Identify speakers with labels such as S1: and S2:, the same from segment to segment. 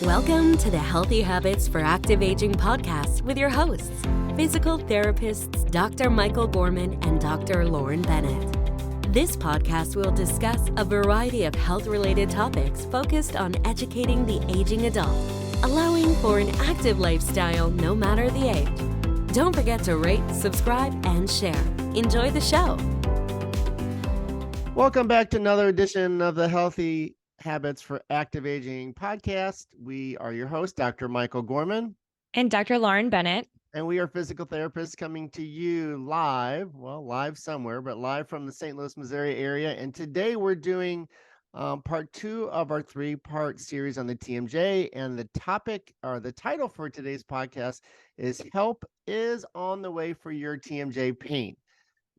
S1: Welcome to the Healthy Habits for Active Aging podcast with your hosts, physical therapists Dr. Michael Gorman and Dr. Lauren Bennett. This podcast will discuss a variety of health-related topics focused on educating the aging adult, allowing for an active lifestyle no matter the age. Don't forget to rate, subscribe, and share. Enjoy the show.
S2: Welcome back to another edition of the Healthy Habits for Active Aging podcast. We are your host, Dr. Michael Gorman.
S3: And Dr. Lauren Bennett.
S2: And we are physical therapists coming to you live somewhere, but live from the St. Louis, Missouri area. And today we're doing part 2 of our 3-part series on the TMJ. And the topic or the title for today's podcast is Help is on the Way for Your TMJ Pain.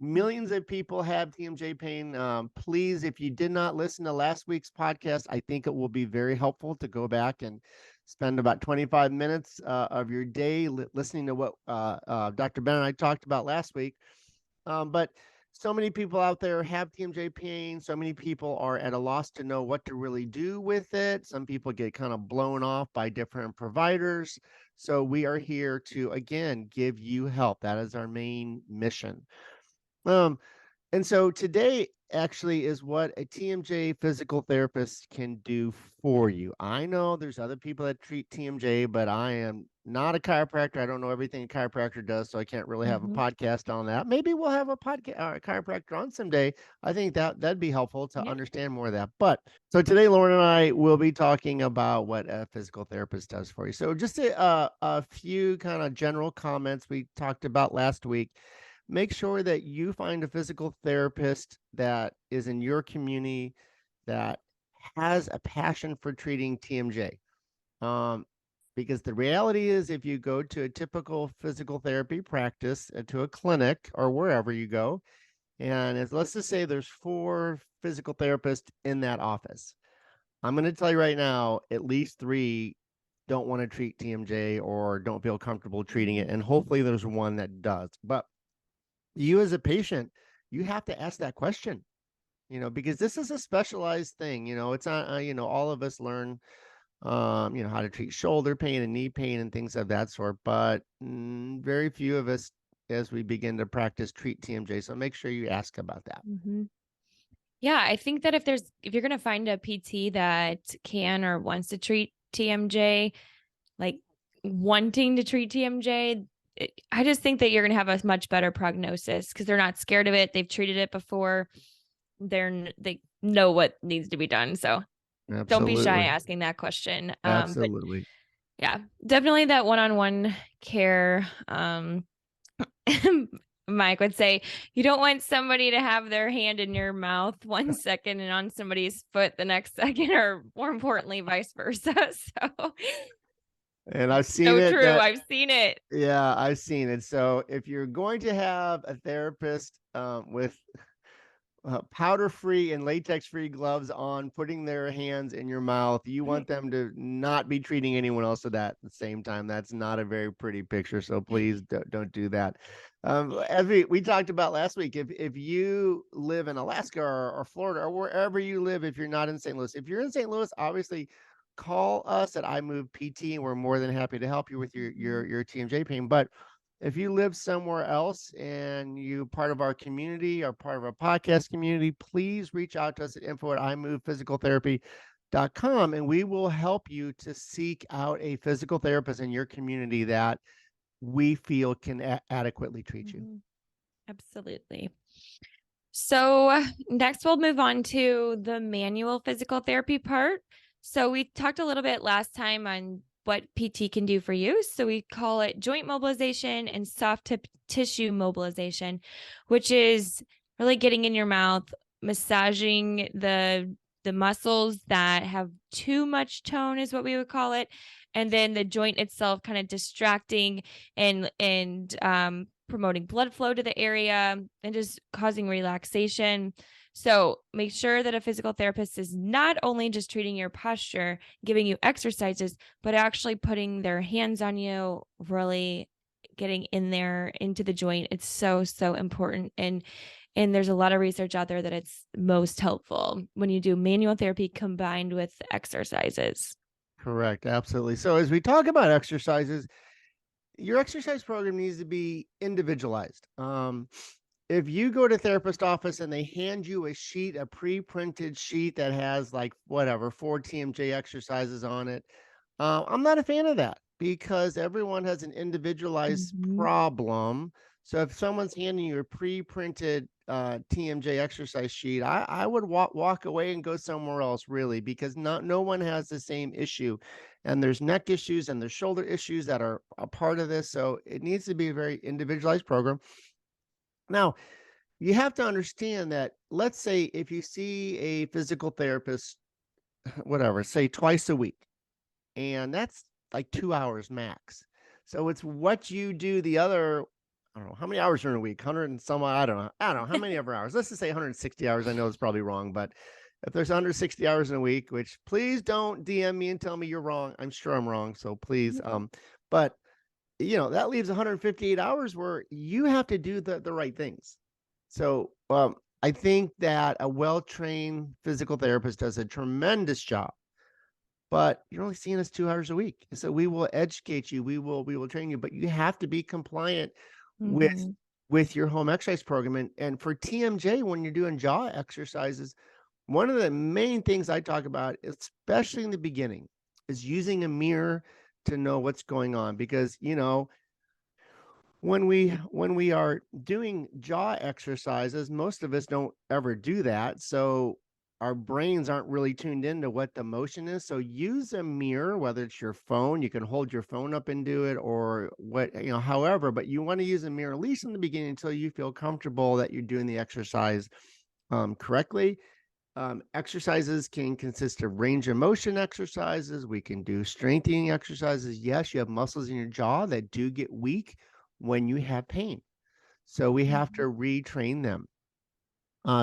S2: Millions of people have TMJ pain. Please, if you did not listen to last week's podcast, I think it will be very helpful to go back and spend about 25 minutes of your day listening to what Dr. Bennett and I talked about last week. But so many people out there have TMJ pain. So many people are at a loss to know what to really do with it. Some people get kind of blown off by different providers. So we are here to, again, give you help. That is our main mission. And so today actually is what a TMJ physical therapist can do for you. I know there's other people that treat TMJ, but I am not a chiropractor. I don't know everything a chiropractor does, so I can't really have a podcast on that. Maybe we'll have a podcast, a chiropractor on someday. I think that'd be helpful to understand more of that. But so today, Lauren and I will be talking about what a physical therapist does for you. So just a few kind of general comments we talked about last week. Make sure that you find a physical therapist that is in your community that has a passion for treating TMJ. Because the reality is, if you go to a typical physical therapy practice, to a clinic or wherever you go, and let's just say there's 4 physical therapists in that office. I'm going to tell you right now, at least 3 don't want to treat TMJ or don't feel comfortable treating it. And hopefully there's one that does. But you as a patient, you have to ask that question, because this is a specialized thing. It's not, all of us learn, how to treat shoulder pain and knee pain and things of that sort, but very few of us, as we begin to practice, treat TMJ. So make sure you ask about that.
S3: Mm-hmm. Yeah, I think that if you're going to find a PT that can or wants to treat TMJ, like wanting to treat TMJ, I just think that you're going to have a much better prognosis because they're not scared of it. They've treated it before. They know what needs to be done. So Don't be shy asking that question.
S2: Absolutely.
S3: Yeah, definitely that one-on-one care. Mike would say, you don't want somebody to have their hand in your mouth one second and on somebody's foot the next second, or more importantly, vice versa. So.
S2: And I've seen it.
S3: So true. I've seen it.
S2: Yeah, I've seen it. So if you're going to have a therapist with powder-free and latex-free gloves on, putting their hands in your mouth, you want them to not be treating anyone else with that at the same time. That's not a very pretty picture. So please don't do that. As we talked about last week, if you live in Alaska or Florida or wherever you live, if you're not in St. Louis, if you're in St. Louis, obviously call us at iMove PT, and we're more than happy to help you with your TMJ pain. But if you live somewhere else and you're part of our community or part of our podcast community, please reach out to us at info@iMovePhysicalTherapy.com, and we will help you to seek out a physical therapist in your community that we feel can adequately treat you.
S3: Absolutely. So next we'll move on to the manual physical therapy part. So we talked a little bit last time on what PT can do for you. So we call it joint mobilization and soft tissue mobilization, which is really getting in your mouth, massaging the muscles that have too much tone is what we would call it. And then the joint itself kind of distracting and promoting blood flow to the area and just causing relaxation. So make sure that a physical therapist is not only just treating your posture, giving you exercises, but actually putting their hands on you, really getting in there into the joint. It's so, so important. And there's a lot of research out there that it's most helpful when you do manual therapy combined with exercises.
S2: Correct. Absolutely. So as we talk about exercises, your exercise program needs to be individualized. If you go to therapist office and they hand you a sheet, a pre-printed sheet that has like whatever 4 TMJ exercises on it, I'm not a fan of that because everyone has an individualized
S3: Mhm.
S2: problem. So if someone's handing you a pre-printed TMJ exercise sheet, I would walk away and go somewhere else, really, because no one has the same issue, and there's neck issues and there's shoulder issues that are a part of this. So it needs to be a very individualized program. Now, you have to understand that, let's say if you see a physical therapist, whatever, say twice a week, and that's like 2 hours max. So it's what you do the other, I don't know, how many hours are in a week? 100 and some, I don't know. I don't know how many ever hours. Let's just say 160 hours. I know it's probably wrong, but if there's 160 hours in a week, which please don't DM me and tell me you're wrong. I'm sure I'm wrong. So please, but that leaves 158 hours where you have to do the right things. So I think that a well-trained physical therapist does a tremendous job, but you're only seeing us 2 hours a week. So we will educate you, we will train you, but you have to be compliant with
S3: Mhm.
S2: your home exercise program. And for TMJ, when you're doing jaw exercises, one of the main things I talk about, especially in the beginning, is using a mirror to know what's going on. Because when we are doing jaw exercises, most of us don't ever do that. So our brains aren't really tuned into what the motion is. So use a mirror, whether it's your phone, you can hold your phone up and do it, or however, but you want to use a mirror at least in the beginning until you feel comfortable that you're doing the exercise correctly. Exercises can consist of range of motion exercises. We can do strengthening exercises. Yes, you have muscles in your jaw that do get weak when you have pain. So we have to retrain them.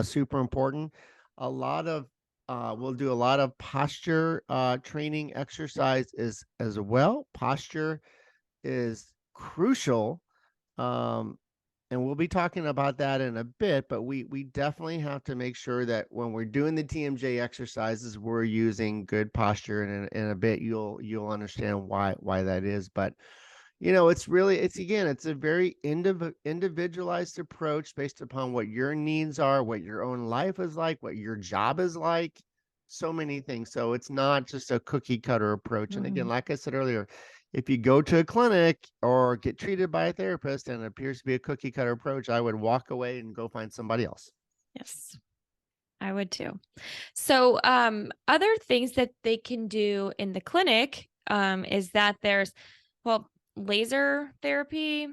S2: Super important. A lot of we'll do a lot of posture training exercise as well. Posture is crucial. Um, and we'll be talking about that in a bit, but we definitely have to make sure that when we're doing the TMJ exercises, we're using good posture, and in a bit you'll understand why that is. But it's a very individualized approach based upon what your needs are, what your own life is like, what your job is like, so many things. So it's not just a cookie cutter approach. And again,
S3: Mhm.
S2: like I said earlier, if you go to a clinic or get treated by a therapist and it appears to be a cookie cutter approach, I would walk away and go find somebody else.
S3: Yes, I would too. So, other things that they can do in the clinic is that well, laser therapy,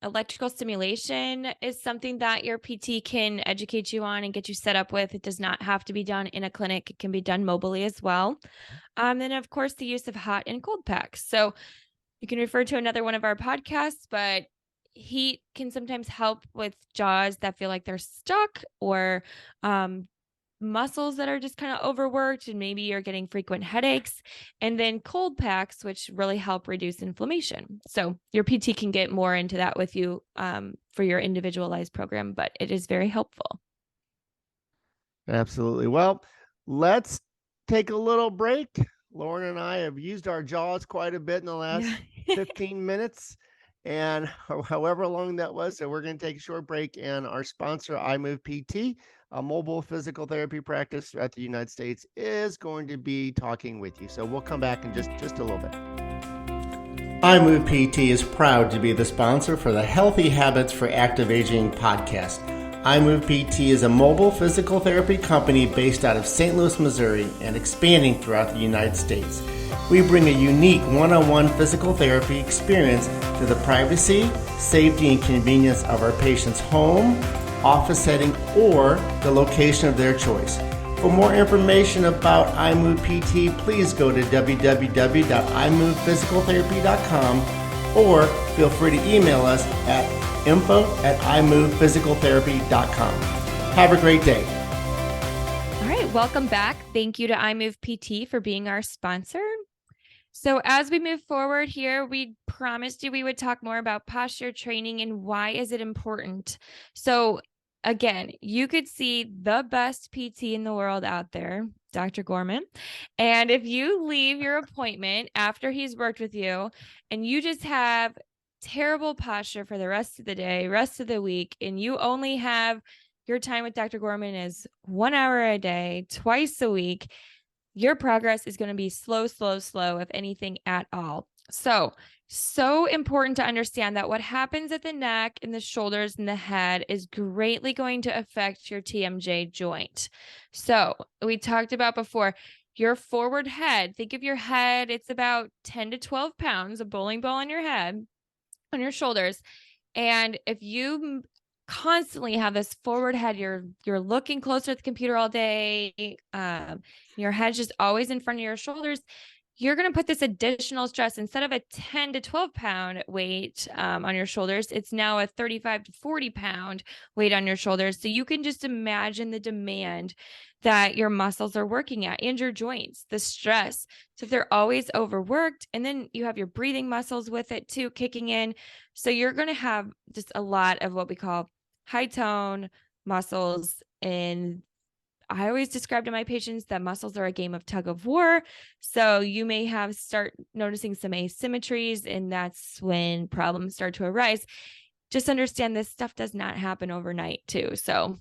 S3: electrical stimulation is something that your PT can educate you on and get you set up with. It does not have to be done in a clinic, it can be done mobily as well. Then, of course, the use of hot and cold packs. So, you can refer to another one of our podcasts, but heat can sometimes help with jaws that feel like they're stuck or um, muscles that are just kind of overworked, and maybe you're getting frequent headaches. And then cold packs, which really help reduce inflammation. So your PT can get more into that with you for your individualized program, but it is very helpful.
S2: Absolutely. Well, let's take a little break. Lauren and I have used our jaws quite a bit in the
S3: Yeah.
S2: last 15 minutes, and however long that was. So we're going to take a short break. And our sponsor, iMove PT, a mobile physical therapy practice throughout the United States, is going to be talking with you. So we'll come back in just a little bit. iMove PT is proud to be the sponsor for the Healthy Habits for Active Aging podcast. iMove PT is a mobile physical therapy company based out of St. Louis, Missouri, and expanding throughout the United States. We bring a unique one-on-one physical therapy experience to the privacy, safety, and convenience of our patients' home, office setting, or the location of their choice. For more information about iMove PT, please go to www.imovephysicaltherapy.com or feel free to email us at info@imovephysicaltherapy.com. Have a great day.
S3: All right, welcome back. Thank you to iMove PT for being our sponsor. So as we move forward here, we promised you we would talk more about posture training and why is it important. So again, you could see the best PT in the world out there, Dr. Gorman. And if you leave your appointment after he's worked with you and you just have terrible posture for the rest of the day, rest of the week, and you only have your time with Dr. Gorman is 1 hour a day, twice a week, your progress is going to be slow, if anything at all. So important to understand that what happens at the neck and the shoulders and the head is greatly going to affect your TMJ joint. So we talked about before, your forward head, think of your head, it's about 10 to 12 pounds, a bowling ball on your head, on your shoulders. And if you constantly have this forward head, you're looking closer at the computer all day, your head's just always in front of your shoulders, you're going to put this additional stress. Instead of a 10 to 12 pound weight on your shoulders, it's now a 35 to 40 pound weight on your shoulders. So you can just imagine the demand that your muscles are working at and your joints, the stress. So if they're always overworked, and then you have your breathing muscles with it too, kicking in. So you're going to have just a lot of what we call high tone muscles. And I always describe to my patients that muscles are a game of tug of war. So you may start noticing some asymmetries, and that's when problems start to arise. Just understand this stuff does not happen overnight too. So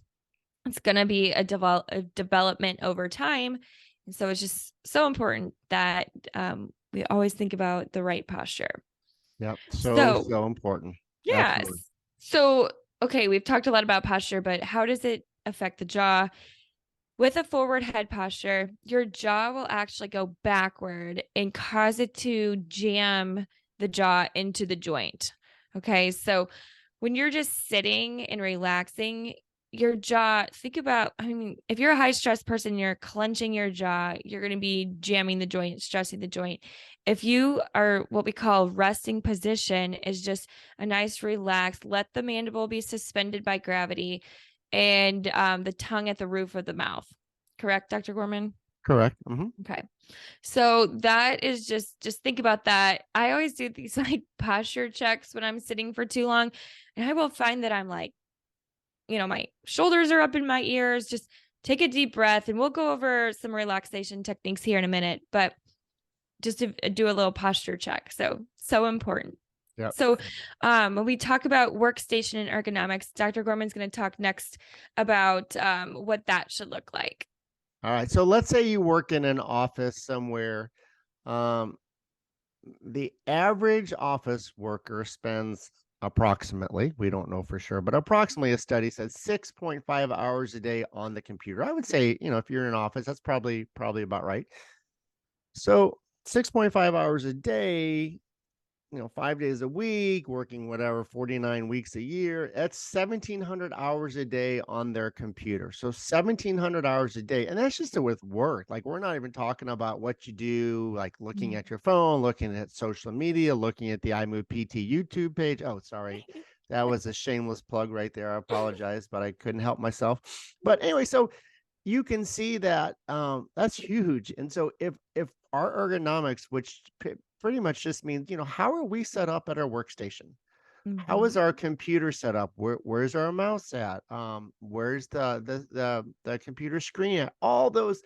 S3: it's going to be a development over time. And so it's just so important that we always think about the right posture.
S2: Yep. So important.
S3: Yeah.
S2: Absolutely.
S3: So, okay, we've talked a lot about posture, but how does it affect the jaw? With a forward head posture, your jaw will actually go backward and cause it to jam the jaw into the joint. Okay, so when you're just sitting and relaxing, your jaw, think about, if you're a high stress person, you're clenching your jaw, you're going to be jamming the joint, stressing the joint. If you are what we call resting position, is just a nice relaxed, let the mandible be suspended by gravity, and the tongue at the roof of the mouth. Correct, Dr. Gorman?
S2: Correct. Mm-hmm.
S3: Okay. So that is just think about that. I always do these like posture checks when I'm sitting for too long, and I will find that I'm like, my shoulders are up in my ears. Just take a deep breath, and we'll go over some relaxation techniques here in a minute, but just to do a little posture check. So important.
S2: Yep.
S3: So when we talk about workstation and ergonomics, Dr. Gorman's going to talk next about what that should look like.
S2: All right. So let's say you work in an office somewhere. The average office worker spends approximately, we don't know for sure, but approximately, a study says 6.5 hours a day on the computer. I would say, if you're in an office, that's probably about right. So 6.5 hours a day, 5 days a week, working whatever, 49 weeks a year, that's 1,700 hours a day on their computer. So 1,700 hours a day. And that's just with work. Like, we're not even talking about what you do, like looking at your phone, looking at social media, looking at the iMove PT YouTube page. Oh, sorry. That was a shameless plug right there. I apologize, but I couldn't help myself. But anyway, so you can see that that's huge. And so if our ergonomics, which pretty much just means, how are we set up at our workstation? Mm-hmm. How is our computer set up? Where's our mouse at? Where's the computer screen at? All those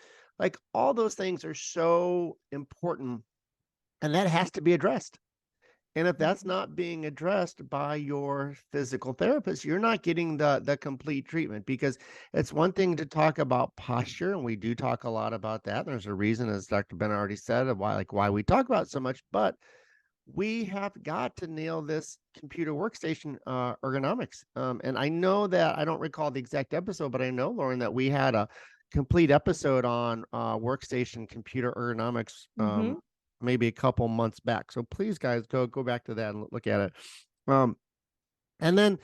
S2: things are so important, and that has to be addressed. And if that's not being addressed by your physical therapist, you're not getting the complete treatment. Because it's one thing to talk about posture, and we do talk a lot about that. There's a reason, as Dr. Bennett already said, of why we talk about it so much, but we have got to nail this computer workstation ergonomics. And I know that, I don't recall the exact episode, but I know, Lauren, that we had a complete episode on workstation computer ergonomics maybe a couple months back. So please, guys, go back to that and look at it. And then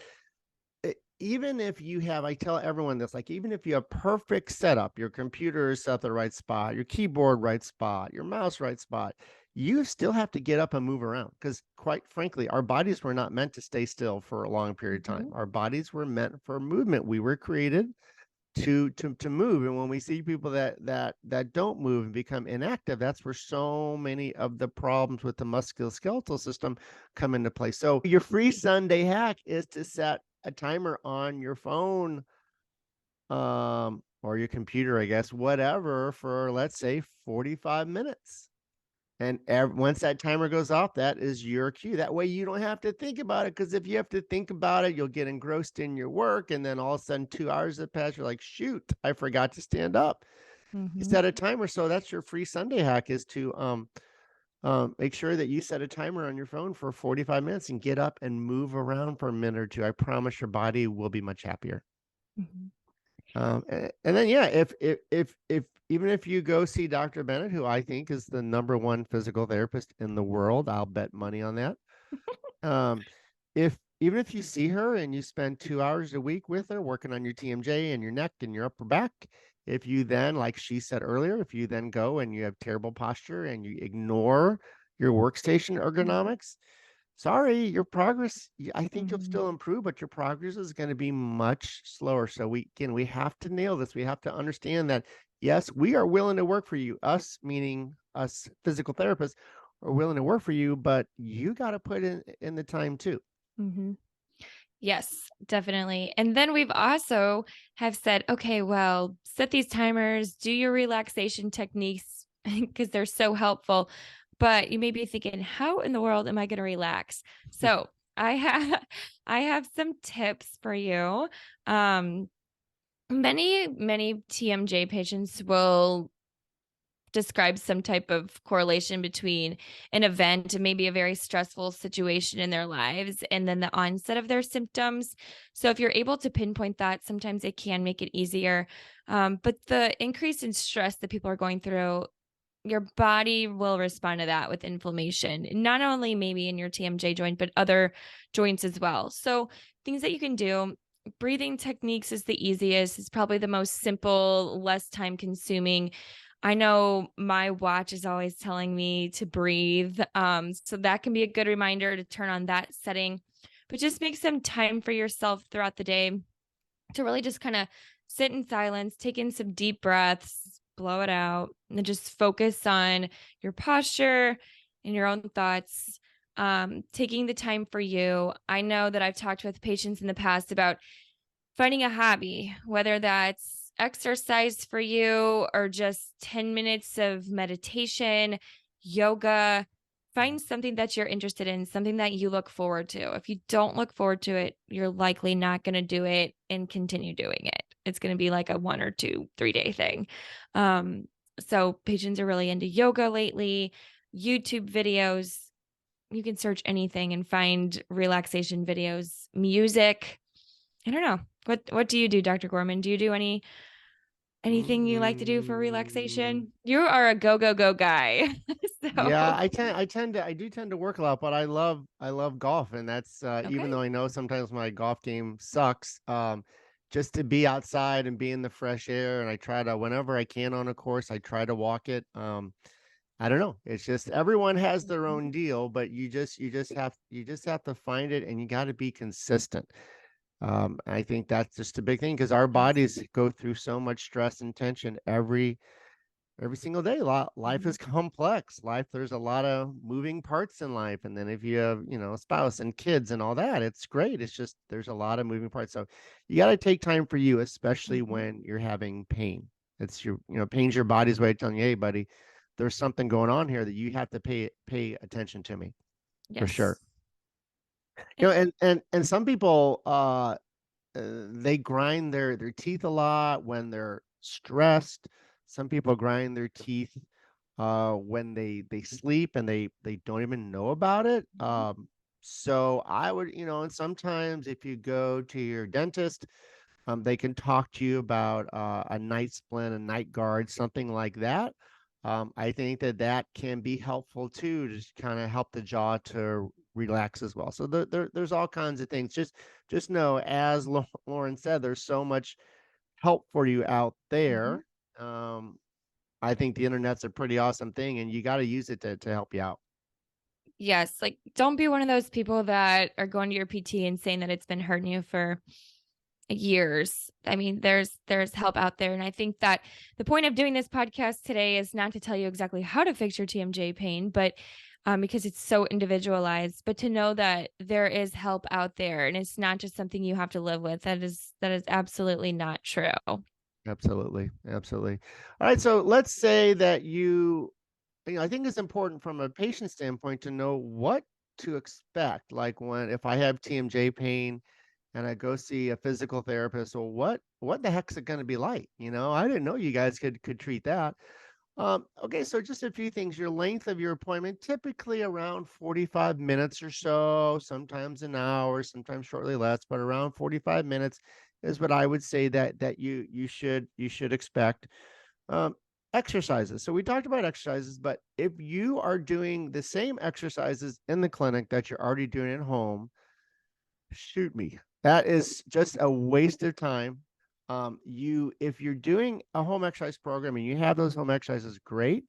S2: even if you have, I tell everyone this, like, even if you have perfect setup, your computer is set at the right spot, your keyboard right spot, your mouse right spot, you still have to get up and move around, because quite frankly, our bodies were not meant to stay still for a long period of time. Our bodies were meant for movement. We were created to move. And when we see people that don't move and become inactive, that's where so many of the problems with the musculoskeletal system come into play. So your free Sunday hack is to set a timer on your phone or your computer, I guess, whatever, for let's say 45 minutes. And once that timer goes off, that is your cue. That way you don't have to think about it. Because if you have to think about it, you'll get engrossed in your work. And then all of a sudden, 2 hours have passed. You're like, shoot, I forgot to stand up. You
S3: Mm-hmm.
S2: set a timer. So that's your free Sunday hack, is to make sure that you set a timer on your phone for 45 minutes and get up and move around for a minute or two. I promise your body will be much happier.
S3: Mm-hmm.
S2: And then, yeah, if even if you go see Dr. Bennett, who I think is the number one physical therapist in the world, I'll bet money on that. Um, if even if you see her and you spend 2 hours a week with her working on your TMJ and your neck and your upper back, if you then, like she said earlier, if you then go and you have terrible posture and you ignore your workstation ergonomics, sorry, your progress, I think you'll
S3: Mm-hmm.
S2: still improve, but your progress is going to be much slower. So we have to nail this. We have to understand that, yes, we are willing to work for you. Us, meaning us physical therapists, are willing to work for you, but you got to put in the time too.
S3: Mm-hmm. Yes, definitely. And then we've also have said, okay, well, set these timers, do your relaxation techniques because they're so helpful. But you may be thinking, how in the world am I going to relax? So I have I have some tips for you. Um, many TMJ patients will describe some type of correlation between an event and maybe a very stressful situation in their lives and then the onset of their symptoms. So, if you're able to pinpoint that, sometimes it can make it easier. But the increase in stress that people are going through, your body will respond to that with inflammation, not only maybe in your TMJ joint, but other joints as well. So, things that you can do. Breathing techniques is the easiest. It's probably the most simple, less time consuming. I know my watch is always telling me to breathe. So that can be a good reminder to turn on that setting. But just make some time for yourself throughout the day to really just kind of sit in silence, take in some deep breaths, blow it out, and then just focus on your posture and your own thoughts. Taking the time for you. I know that I've talked with patients in the past about finding a hobby, whether that's exercise for you or just 10 minutes of meditation, yoga. Find something that you're interested in, something that you look forward to. If you don't look forward to it, you're likely not going to do it and continue doing it. It's going to be like a 1 or 2, 3 day thing. Um, so patients are really into yoga lately, YouTube videos. You can search anything and find relaxation videos, music. I don't know. What do you do, Dr. Gorman? Do you do anything you like to do for
S2: Mm,
S3: relaxation? You are a go, go, go guy.
S2: yeah,
S3: So,
S2: I do tend to work a lot, but I love golf, and that's even
S3: okay.
S2: though I know sometimes my golf game sucks, just to be outside and be in the fresh air, and I try to, whenever I can on a course, I try to walk it. I don't know. It's just everyone has their own
S3: Mhm.
S2: deal, but you just have to find it, and you got to be consistent. I think that's just a big thing, because our
S3: Yes.
S2: bodies go through so much stress and tension every single day. Life
S3: Mhm.
S2: is complex. There's a lot of moving parts in life, and then if you have, a spouse and kids and all that, it's great. It's just there's a lot of moving parts. So you got to take time for you, especially
S3: Mhm.
S2: when you're having pain. It's pain's your body's way of telling you, hey, buddy, there's something going on here that you have to pay attention to me, for sure.
S3: Yes. And
S2: And some people they grind their teeth a lot when they're stressed. Some people grind their teeth when they sleep, and they don't even know about it.
S3: Mhm.
S2: So I would, and sometimes if you go to your dentist, they can talk to you about a night splint, a night guard, something like that. I think that can be helpful too, to just kind of help the jaw to relax as well. So there's all kinds of things. Just know, as Lauren said, there's so much help for you out
S3: Mhm.
S2: there. I think the internet's a pretty awesome thing, and you got to use it to help you out.
S3: Yes, like don't be one of those people that are going to your PT and saying that it's been hurting you for years. I mean, there's help out there, and I think that the point of doing this podcast today is not to tell you exactly how to fix your TMJ pain, but because it's so individualized, but to know that there is help out there, and it's not just something you have to live with. That is absolutely not true.
S2: Absolutely. Absolutely. All right. So let's say that I think it's important from a patient standpoint to know what to expect. Like if I have TMJ pain and I go see a physical therapist, well, what the heck's it going to be like? I didn't know you guys could treat that. Okay, so just a few things. Your length of your appointment, typically around 45 minutes or so, sometimes an hour, sometimes shortly less, but around 45 minutes is what I would say that you should expect. Um, Exercises. So we talked about exercises, but if you are doing the same exercises in the clinic that you're already doing at home, shoot me. That is just a waste of time. If you're doing a home exercise program and you have those home exercises, great,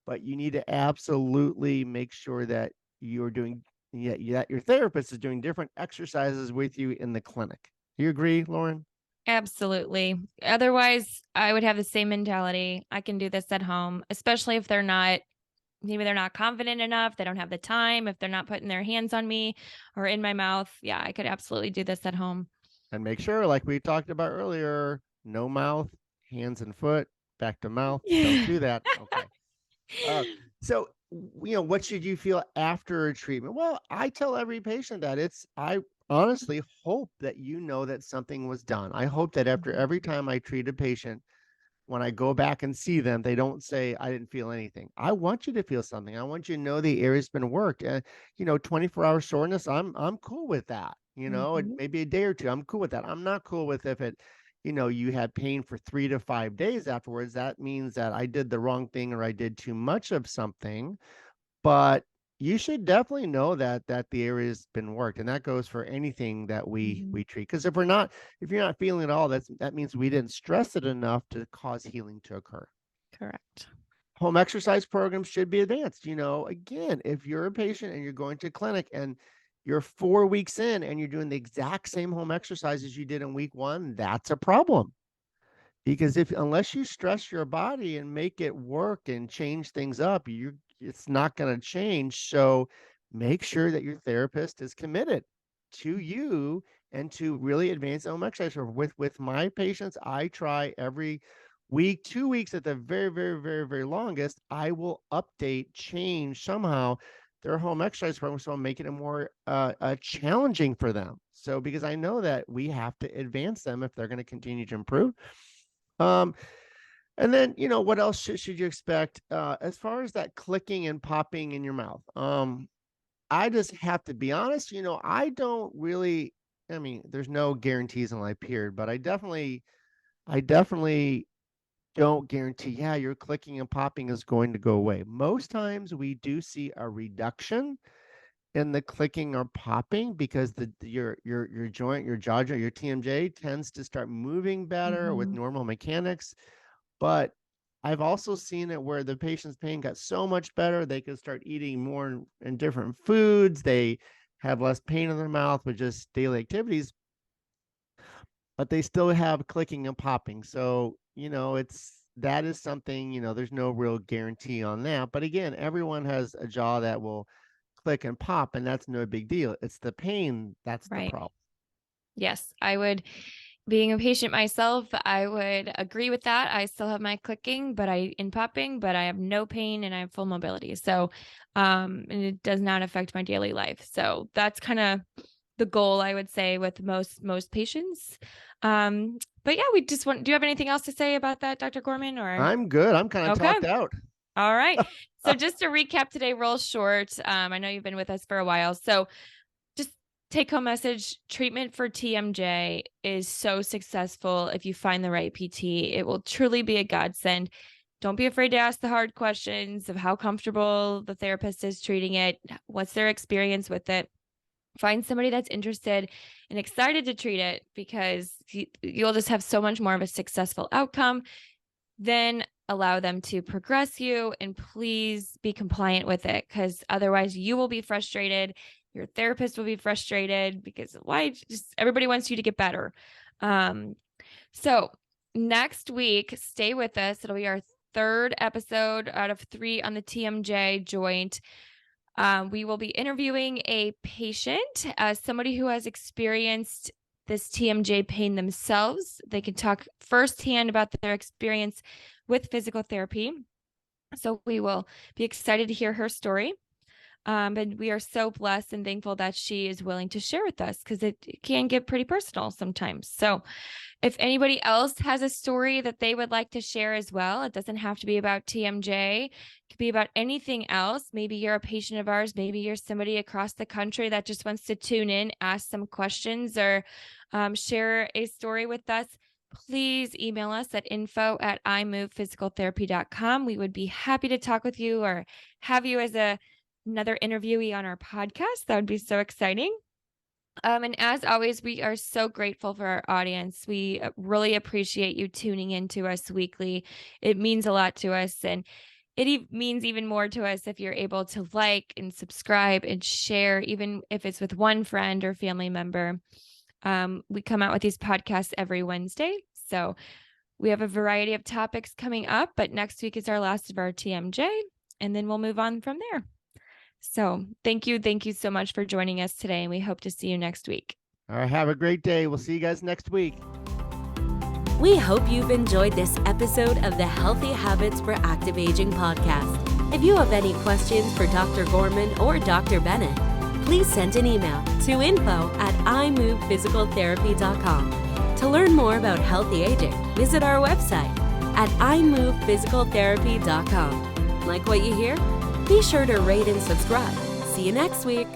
S2: but you need to absolutely make sure that you're doing, yeah, that your therapist is doing different exercises with you in the clinic. Do you agree, Lauren?
S3: Absolutely. Otherwise, I would have the same mentality. I can do this at home, especially if maybe they're not confident enough, they don't have the time, if they're not putting their hands on me or in my mouth. Yeah, I could absolutely do this at home.
S2: And make sure, like we talked about earlier, no mouth, hands and foot, back to mouth. Don't do that. Okay. Uh, so, what should you feel after a treatment? Well, I tell every patient that I honestly hope that that something was done. I hope that after
S3: Mhm.
S2: every time I treat a patient, when I go back and see them, they don't say, I didn't feel anything. I want you to feel something. I want you to know the area's been worked. And, 24-hour soreness, I'm cool with that.
S3: Mhm.
S2: Maybe a day or two. I'm cool with that. I'm not cool with if you had pain for 3 to 5 days afterwards. That means that I did the wrong thing or I did too much of something. But you should definitely know that the area's been worked, and that goes for anything that we
S3: Mhm.
S2: we treat. Because if you're not feeling it all, that means we didn't stress it enough to cause healing to occur.
S3: Correct.
S2: Home exercise programs should be advanced. Again, if you're a patient and you're going to clinic and you're 4 weeks in and you're doing the exact same home exercises you did in week one, that's a problem. Because if unless you stress your body and make it work and change things up, it's not going to change. So make sure that your therapist is committed to you and to really advance home exercise. With my patients, I try every week, 2 weeks at the very, very, very, very longest. I will update, change somehow their home exercise program, so I'm making it more challenging for them. So because I know that we have to advance them if they're going to continue to improve. Um, and then, what else should you expect as far as that clicking and popping in your mouth? I just have to be honest, I don't really, I mean, there's no guarantees in life, period, but I definitely don't guarantee, yeah, your clicking and popping is going to go away. Most times we do see a reduction in the clicking or popping because your joint, your jaw joint, your TMJ tends to start moving better with
S3: Mhm.
S2: normal mechanics. But I've also seen it where the patient's pain got so much better, they could start eating more and different foods. They have less pain in their mouth with just daily activities, but they still have clicking and popping. So, that is something, there's no real guarantee on that. But again, everyone has a jaw that will click and pop, and that's no big deal. It's the pain that's the
S3: Right.
S2: problem.
S3: Yes, I would. Being a patient myself, I would agree with that. I still have my clicking, but in popping, but I have no pain and I have full mobility. So, and it does not affect my daily life. So that's kind of the goal, I would say, with most patients. But yeah, we just want. Do you have anything else to say about that, Dr. Gorman? Or
S2: I'm good. I'm kind of
S3: okay,
S2: talked out.
S3: all right. So just to recap today, real short. I know you've been with us for a while, so just take home message: treatment for TMJ is so successful if you find the right PT. It will truly be a godsend. Don't be afraid to ask the hard questions of how comfortable the therapist is treating it, what's their experience with it. Find somebody that's interested and excited to treat it, because you'll just have so much more of a successful outcome. Then allow them to progress you, and please be compliant with it, because otherwise you will be frustrated. Your therapist will be frustrated because why just everybody wants you to get better. Um, so next week, stay with us. It'll be our third episode out of 3 on the TMJ joint. We will be interviewing a patient, somebody who has experienced this TMJ pain themselves. They can talk firsthand about their experience with physical therapy. So we will be excited to hear her story. And we are so blessed and thankful that she is willing to share with us, because it can get pretty personal sometimes. So if anybody else has a story that they would like to share as well, it doesn't have to be about TMJ. It could be about anything else. Maybe you're a patient of ours. Maybe you're somebody across the country that just wants to tune in, ask some questions, or share a story with us. Please email us at info@imovephysicaltherapy.com. We would be happy to talk with you or have you as another interviewee on our podcast. That would be so exciting. And as always, we are so grateful for our audience. We really appreciate you tuning in to us weekly. It means a lot to us, and it means even more to us if you're able to like and subscribe and share, even if it's with one friend or family member. We come out with these podcasts every Wednesday, so we have a variety of topics coming up, but next week is our last of our TMJ, and then we'll move on from there. So thank you so much for joining us today, and we hope to see you next week.
S2: All right, have a great day. We'll see you guys next week.
S1: We hope you've enjoyed this episode of the Healthy Habits for Active Aging podcast. If you have any questions for Dr. Gorman or Dr. Bennett, please send an email to info@imovephysicaltherapy.com. To learn more about healthy aging, visit our website at imovephysicaltherapy.com. Like what you hear? Be sure to rate and subscribe. See you next week.